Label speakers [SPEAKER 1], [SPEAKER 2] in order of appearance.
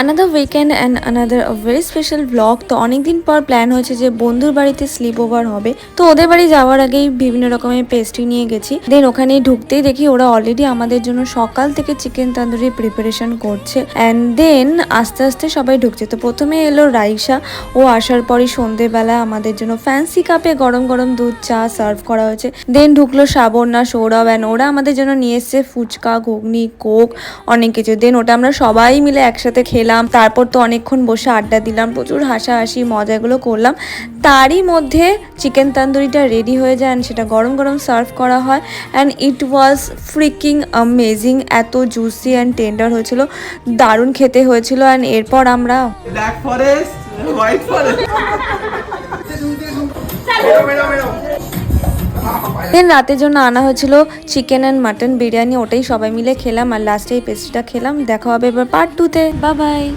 [SPEAKER 1] Another weekend and another very special blog. তো অনেকদিন পর প্ল্যান হয়েছে যে বন্ধুর বাড়িতে স্লিপ ওভার হবে। তো ওদের বাড়ি যাওয়ার আগেই বিভিন্ন রকমের পেস্ট্রি নিয়ে গেছি। দেন ওখানে ঢুকতেই দেখি ওরা অলরেডি আমাদের জন্য সকাল থেকে চিকেন তান্দুরি প্রিপারেশন করছে। অ্যান্ড দেন আস্তে আস্তে সবাই ঢুকছে। তো প্রথমে এলো রাইসা, ও আসার পরই সন্ধেবেলা আমাদের জন্য ফ্যান্সি কাপে গরম গরম দুধ চা সার্ভ করা হয়েছে। দেন ঢুকলো শ্রাবণা, সৌরভ, অ্যান্ড ওরা আমাদের জন্য নিয়ে এসছে ফুচকা, ঘুগনি, কোক, অনেক কিছু। দেন ওটা আমরা সবাই মিলে একসাথে খেলাম। তারপর তো অনেকক্ষণ বসে আড্ডা দিলাম, প্রচুর হাসাহাসি মজাগুলো করলাম। তারই মধ্যে চিকেন তান্দুরিটা রেডি হয়ে যায় অ্যান্ড সেটা গরম গরম সার্ভ করা হয়। And it was freaking amazing. এত জুসি অ্যান্ড টেন্ডার হয়েছিল, দারুণ খেতে হয়েছিল। অ্যান্ড এরপর আমরা
[SPEAKER 2] ব্ল্যাক ফরেস্ট, হোয়াইট ফরেস্ট।
[SPEAKER 1] দেন রাতের জন্য আনা হয়েছিল চিকেন অ্যান্ড মাটন বিরিয়ানি, ওটাই সবাই মিলে খেলাম। আর লাস্টে এই পেস্ট্রিটা খেলাম। দেখা হবে এবার পার্ট 2-তে। Bye bye.